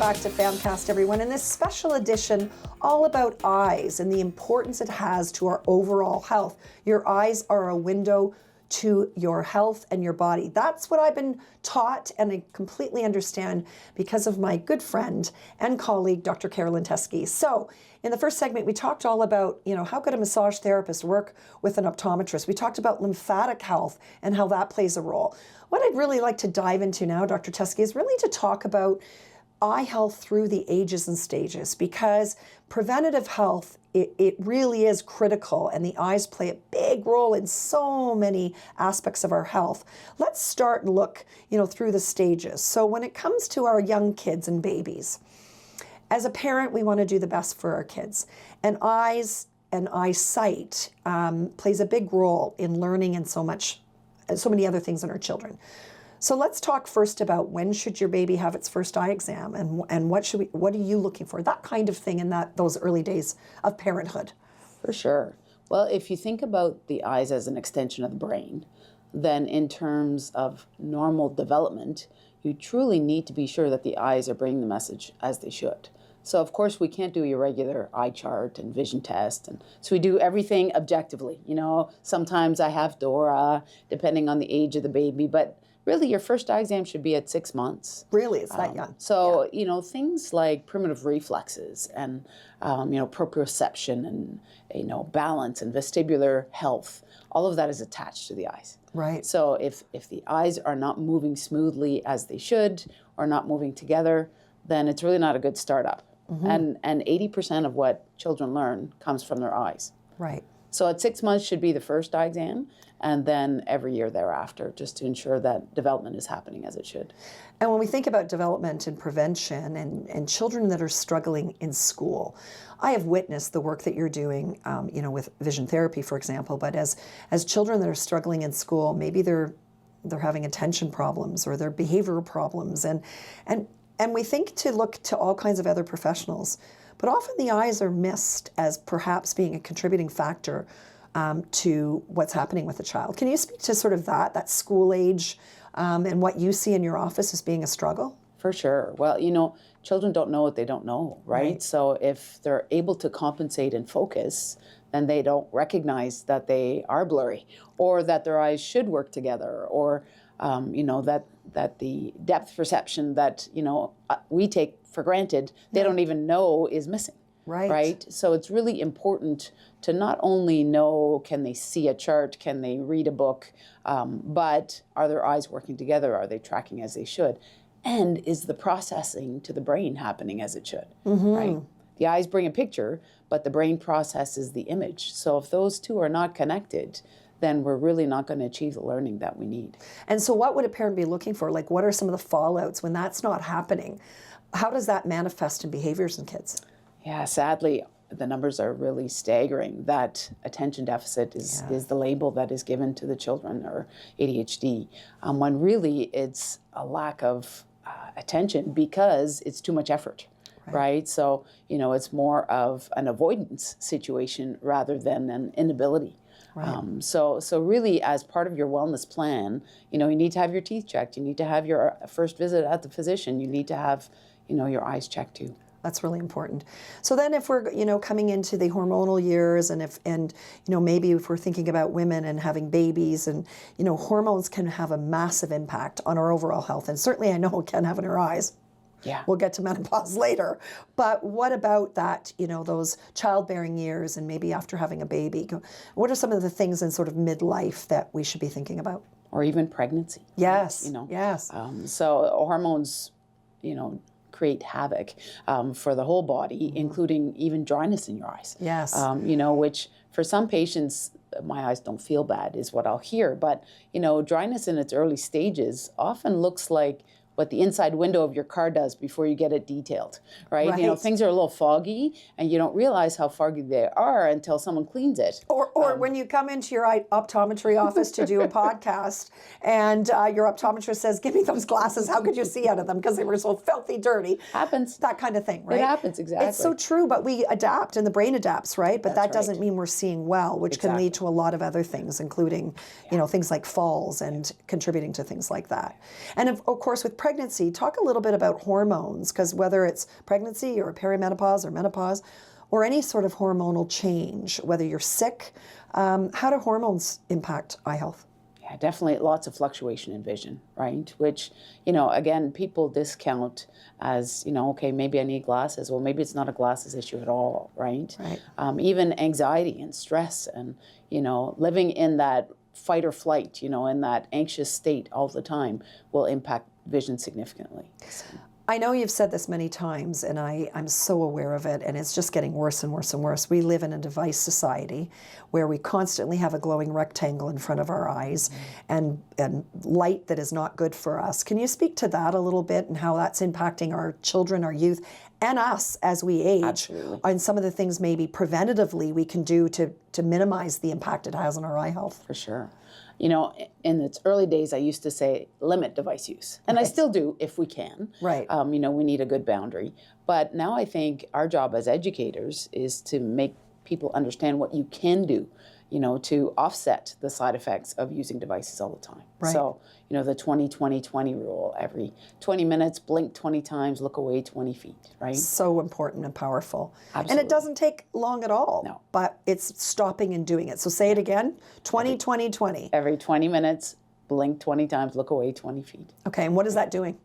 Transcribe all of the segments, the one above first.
back to PHAMCAST, everyone, and this special edition all about eyes and the importance it has to our overall health. Your eyes are a window to your health and your body. That's what I've been taught, and I completely understand because of my good friend and colleague, Dr. Teske. So in the first segment, we talked all about, how could a massage therapist work with an optometrist? We talked about lymphatic health and how that plays a role. What I'd really like to dive into now, Dr. Teske, is really to talk about eye health through the ages and stages, because preventative health, it really is critical, and the eyes play a big role in so many aspects of our health. Let's start and look, through the stages. So when it comes to our young kids and babies, as a parent, we want to do the best for our kids. And eyes and eyesight plays a big role in learning and so many other things in our children. So let's talk first about when should your baby have its first eye exam, and what are you looking for? That kind of thing in those early days of parenthood. For sure. Well, if you think about the eyes as an extension of the brain, then in terms of normal development, you truly need to be sure that the eyes are bringing the message as they should. So of course we can't do your regular eye chart and vision test, and so we do everything objectively. Sometimes I have Dora, depending on the age of the baby, but really, your first eye exam should be at 6 months. Really? It's that young? So, things like primitive reflexes and, proprioception and, balance and vestibular health, all of that is attached to the eyes. Right. So if the eyes are not moving smoothly as they should, or not moving together, then it's really not a good startup. Mm-hmm. And 80% of what children learn comes from their eyes. Right. So at 6 months should be the first eye exam, and then every year thereafter, just to ensure that development is happening as it should. And when we think about development and prevention and children that are struggling in school, I have witnessed the work that you're doing, with vision therapy, for example, but as children that are struggling in school, maybe they're having attention problems or their behavioral problems, and we think to look to all kinds of other professionals. But often the eyes are missed as perhaps being a contributing factor to what's happening with the child. Can you speak to sort of that school age and what you see in your office as being a struggle? For sure. Well, children don't know what they don't know, right? So if they're able to compensate and focus, then they don't recognize that they are blurry, or that their eyes should work together, or that the depth perception that we take for granted, they don't even know is missing. Right. So it's really important to not only know, can they see a chart, can they read a book, but are their eyes working together? Are they tracking as they should? And is the processing to the brain happening as it should? Mm-hmm. Right. The eyes bring a picture, but the brain processes the image. So if those two are not connected, then we're really not going to achieve the learning that we need. And so what would a parent be looking for? Like, what are some of the fallouts when that's not happening? How does that manifest in behaviors in kids? Yeah, sadly, the numbers are really staggering. That attention deficit is the label that is given to the children, or ADHD, when really it's a lack of attention because it's too much effort. Right? So, it's more of an avoidance situation rather than an inability. Right. So really, as part of your wellness plan, you need to have your teeth checked. You need to have your first visit at the physician. You need to have, your eyes checked too. That's really important. So then if we're, coming into the hormonal years, and maybe if we're thinking about women and having babies, and, hormones can have a massive impact on our overall health. And certainly I know it can have in our eyes. Yeah. We'll get to menopause later. But what about that, those childbearing years and maybe after having a baby? What are some of the things in sort of midlife that we should be thinking about? Or even pregnancy. Yes. Yes. So hormones, create havoc for the whole body, including even dryness in your eyes. Yes. Which for some patients, my eyes don't feel bad is what I'll hear. But, dryness in its early stages often looks like what the inside window of your car does before you get it detailed, right? Things are a little foggy, and you don't realize how foggy they are until someone cleans it. Or when you come into your optometry office to do a podcast, and your optometrist says, "Give me those glasses. How could you see out of them? Because they were so filthy dirty." Happens. That kind of thing, right? It happens, exactly. It's so true, but we adapt, and the brain adapts, right? But that doesn't mean we're seeing well, which can lead to a lot of other things, including, things like falls and contributing to things like that. And of course, with pregnancy, pregnancy, talk a little bit about hormones, because whether it's pregnancy or perimenopause or menopause or any sort of hormonal change, whether you're sick, how do hormones impact eye health? Yeah, definitely lots of fluctuation in vision, right? Which, you know, again, people discount as, you know, okay, maybe I need glasses. Well, maybe it's not a glasses issue at all, right? Right. Even anxiety and stress and, you know, living in that fight or flight, you know, in that anxious state all the time will impact vision significantly. So. I know you've said this many times, and I'm so aware of it, and it's just getting worse and worse and worse. We live in a device society where we constantly have a glowing rectangle in front of our eyes and light that is not good for us. Can you speak to that a little bit and how that's impacting our children, our youth, and us as we age? Absolutely. And some of the things maybe preventatively we can do to minimize the impact it has on our eye health? For sure. You know, in its early days, I used to say limit device use. And I still do if we can. Right. You know, we need a good boundary. But now I think our job as educators is to make people understand what you can do, you know, to offset the side effects of using devices all the time. Right. So, you know, the 20-20-20 rule, every 20 minutes, blink 20 times, look away 20 feet, right? So important and powerful. Absolutely. And it doesn't take long at all. No. But it's stopping and doing it. So say it again, 20-20-20. Every 20 minutes, blink 20 times, look away 20 feet. Okay, and what is that doing?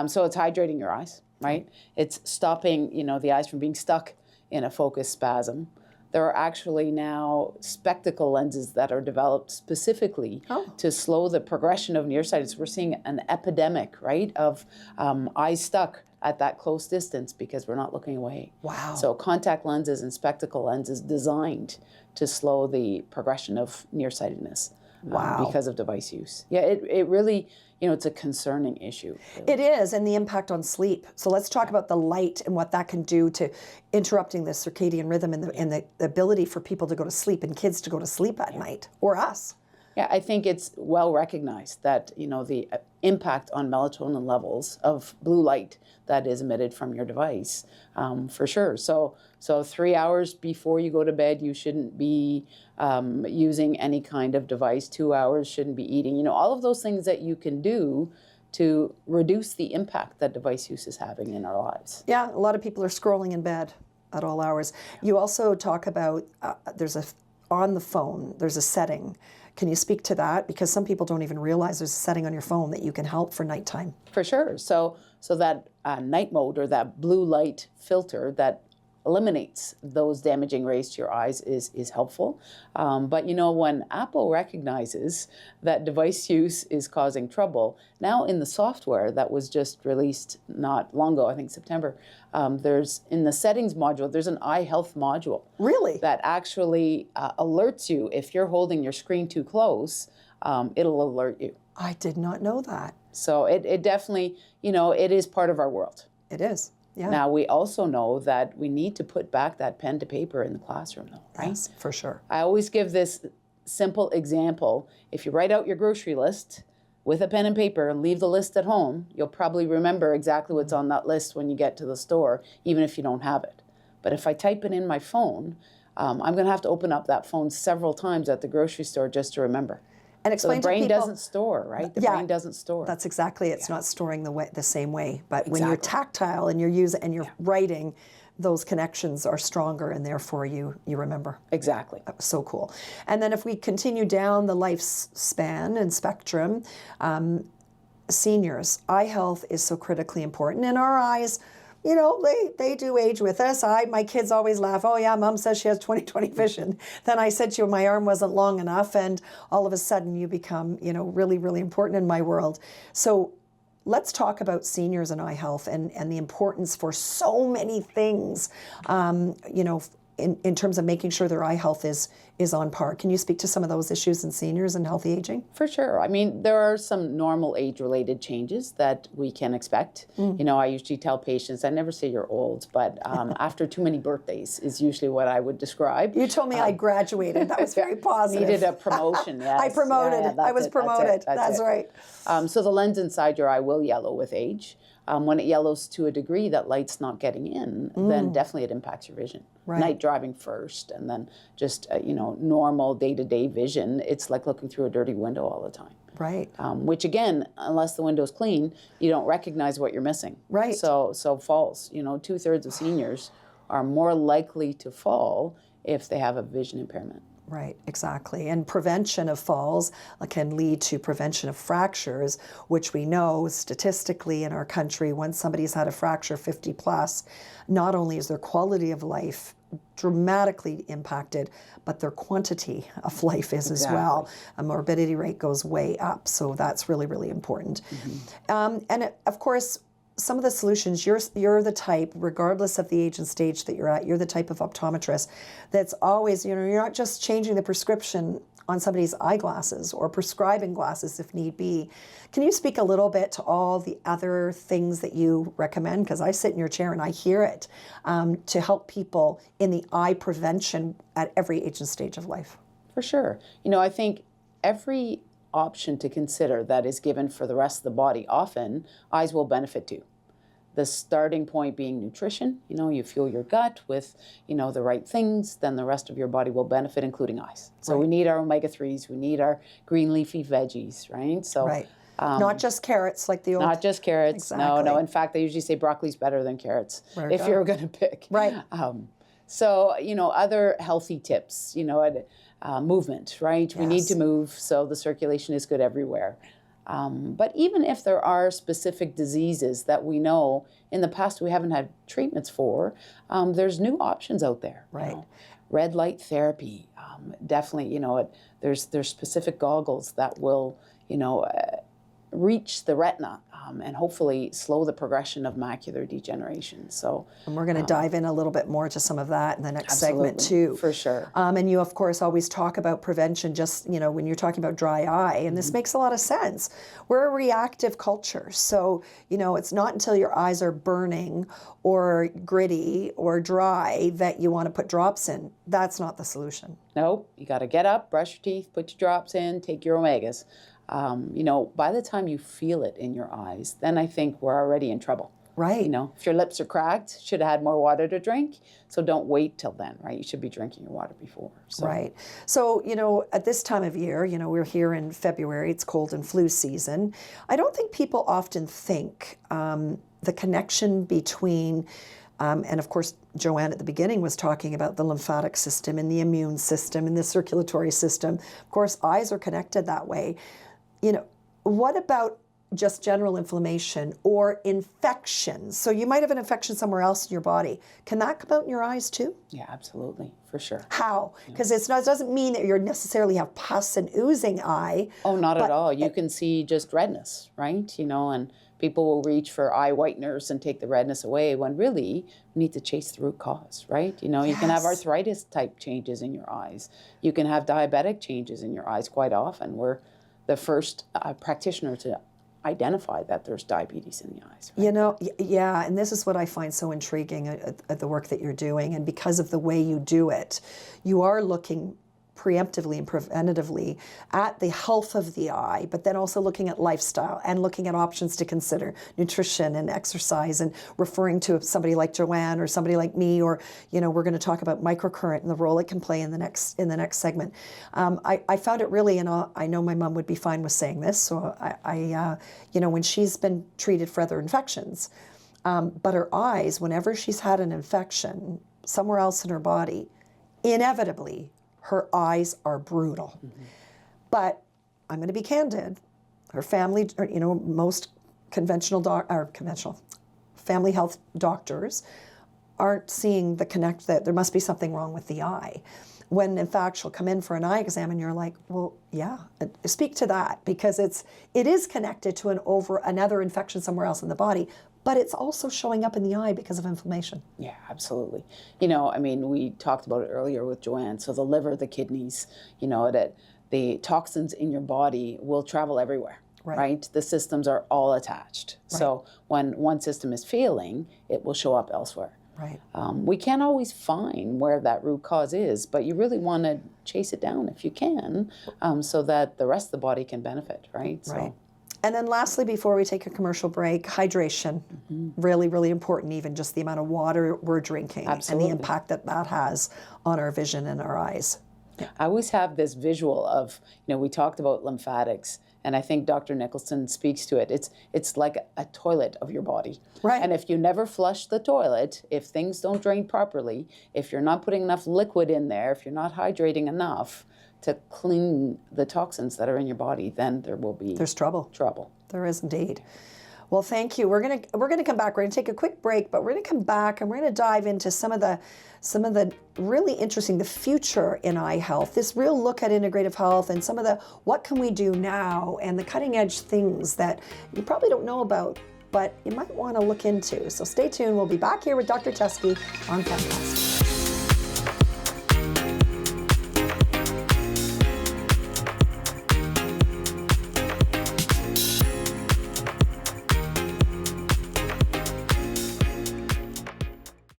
So it's hydrating your eyes, right? It's stopping, you know, the eyes from being stuck in a focus spasm. There are actually now spectacle lenses that are developed specifically to slow the progression of nearsightedness. We're seeing an epidemic, right, of eyes stuck at that close distance because we're not looking away. Wow. So contact lenses and spectacle lenses designed to slow the progression of nearsightedness. Wow. Because of device use. Yeah, it really, you know, it's a concerning issue. Really. It is, and the impact on sleep. So let's talk about the light and what that can do to interrupting the circadian rhythm and the ability for people to go to sleep and kids to go to sleep at night, or us. Yeah, I think it's well recognized that, you know, the impact on melatonin levels of blue light that is emitted from your device, for sure. So 3 hours before you go to bed, you shouldn't be using any kind of device. 2 hours shouldn't be eating. You know, all of those things that you can do to reduce the impact that device use is having in our lives. Yeah, a lot of people are scrolling in bed at all hours. You also talk about on the phone, there's a setting. Can you speak to that? Because some people don't even realize there's a setting on your phone that you can help for nighttime. For sure. So that night mode or that blue light filter that eliminates those damaging rays to your eyes is helpful. But you know, when Apple recognizes that device use is causing trouble, now in the software that was just released not long ago, I think September, there's in the settings module, there's an eye health module. Really? That actually alerts you if you're holding your screen too close, it'll alert you. I did not know that. So it definitely, you know, it is part of our world. It is. Yeah. Now, we also know that we need to put back that pen to paper in the classroom, though, right? Yes, for sure. I always give this simple example. If you write out your grocery list with a pen and paper and leave the list at home, you'll probably remember exactly what's on that list when you get to the store, even if you don't have it. But if I type it in my phone, I'm going to have to open up that phone several times at the grocery store just to remember. And explain so the brain to people, doesn't store, right? The brain doesn't store. That's exactly it. It's not storing the same way. But when you're tactile and you're using and you're writing, those connections are stronger, and therefore you remember. Exactly. So cool. And then if we continue down the lifespan and spectrum, seniors, eye health is so critically important. In our eyes, you know, they do age with us. My kids always laugh, oh yeah, Mom says she has 20/20 vision. Then I said to you, my arm wasn't long enough, and all of a sudden you become, you know, really, really important in my world. So let's talk about seniors and eye health and the importance for so many things, you know, in terms of making sure their eye health is on par. Can you speak to some of those issues in seniors and healthy aging? For sure. I mean, there are some normal age-related changes that we can expect. You know, I usually tell patients, I never say you're old, but after too many birthdays is usually what I would describe. You told me I graduated. That was very positive. Needed a promotion, yes. I promoted. I was promoted. That's right. So the lens inside your eye will yellow with age. When it yellows to a degree that light's not getting in, then definitely it impacts your vision. Right. Night driving first, and then just, you know, normal day-to-day vision. It's like looking through a dirty window all the time. Right. Which again, unless the window's clean, you don't recognize what you're missing. Right. So falls, 2/3 of seniors are more likely to fall if they have a vision impairment. Right, exactly. And prevention of falls can lead to prevention of fractures, which we know statistically in our country, once somebody's had a fracture 50 plus, not only is their quality of life dramatically impacted, but their quantity of life is as well. A morbidity rate goes way up. So that's really, really important. And of course, some of the solutions, you're the type, regardless of the age and stage that you're at, you're the type of optometrist that's always, you're not just changing the prescription on somebody's eyeglasses or prescribing glasses if need be. Can you speak a little bit to all the other things that you recommend? Because I sit in your chair and I hear it, to help people in the eye prevention at every age and stage of life. For sure. I think every option to consider that is given for the rest of the body, often eyes will benefit too. The starting point being nutrition. You fuel your gut with, the right things, then the rest of your body will benefit, including eyes. So we need our omega-3s, we need our green leafy veggies, right? So not just carrots like the old. Not just carrots. Exactly. No. In fact, they usually say broccoli's better than carrots if you're going to pick. Right. So, other healthy tips, movement, right? We need to move so the circulation is good everywhere. But even if there are specific diseases that we know in the past we haven't had treatments for, there's new options out there. Right. Red light therapy, definitely, there's specific goggles that will, reach the retina and hopefully slow the progression of macular degeneration. So, and we're going to dive in a little bit more to some of that in the next segment too. For sure. And you, of course, always talk about prevention just, when you're talking about dry eye, and this makes a lot of sense. We're a reactive culture. So, it's not until your eyes are burning or gritty or dry that you want to put drops in. That's not the solution. Nope. You got to get up, brush your teeth, put your drops in, take your omegas. By the time you feel it in your eyes, then I think we're already in trouble. Right. If your lips are cracked, should have had more water to drink. So don't wait till then, right? You should be drinking your water before. So. Right. So, at this time of year, we're here in February, it's cold and flu season. I don't think people often think the connection between, and of course, Joanne at the beginning was talking about the lymphatic system and the immune system and the circulatory system. Of course, eyes are connected that way. What about just general inflammation or infections? So you might have an infection somewhere else in your body. Can that come out in your eyes too? Yeah, absolutely, for sure. How? Because it doesn't mean that you necessarily have pus and oozing eye. Oh, not at all. You can see just redness, right? And people will reach for eye whiteners and take the redness away when really we need to chase the root cause, right? You can have arthritis type changes in your eyes. You can have diabetic changes in your eyes quite often. We're the first practitioner to identify that there's diabetes in the eyes. Right? Yeah, and this is what I find so intriguing at the work that you're doing. And because of the way you do it, you are looking preemptively and preventatively at the health of the eye, but then also looking at lifestyle and looking at options to consider nutrition and exercise, and referring to somebody like Joanne or somebody like me, or we're going to talk about microcurrent and the role it can play in the next segment. I found it really, and I know my mom would be fine with saying this. So I when she's been treated for other infections, but her eyes, whenever she's had an infection somewhere else in her body, inevitably her eyes are brutal. But I'm going to be candid. Her family, most conventional family health doctors aren't seeing that there must be something wrong with the eye. When in fact she'll come in for an eye exam and you're like, well, yeah, speak to that, because it is connected to another infection somewhere else in the body, but it's also showing up in the eye because of inflammation. Yeah, absolutely. We talked about it earlier with Joanne. So the liver, the kidneys, that the toxins in your body will travel everywhere, right? The systems are all attached. Right. So when one system is failing, it will show up elsewhere. Right. We can't always find where that root cause is, but you really want to chase it down if you can, so that the rest of the body can benefit, right? Right. And then lastly, before we take a commercial break, hydration, really, really important, even just the amount of water we're drinking. Absolutely. And the impact that has on our vision and our eyes. I always have this visual of, we talked about lymphatics, And I think Dr. Nicholson speaks to it. It's like a toilet of your body. Right. And if you never flush the toilet, if things don't drain properly, if you're not putting enough liquid in there, if you're not hydrating enough to clean the toxins that are in your body, then there's trouble. Trouble. There is indeed. Well, thank you. We're gonna come back. We're gonna take a quick break, but we're gonna come back and we're gonna dive into some of the really interesting, the future in eye health, this real look at integrative health and some of the what can we do now and the cutting edge things that you probably don't know about, but you might want to look into. So stay tuned. We'll be back here with Dr. Teske on PHAMCAST.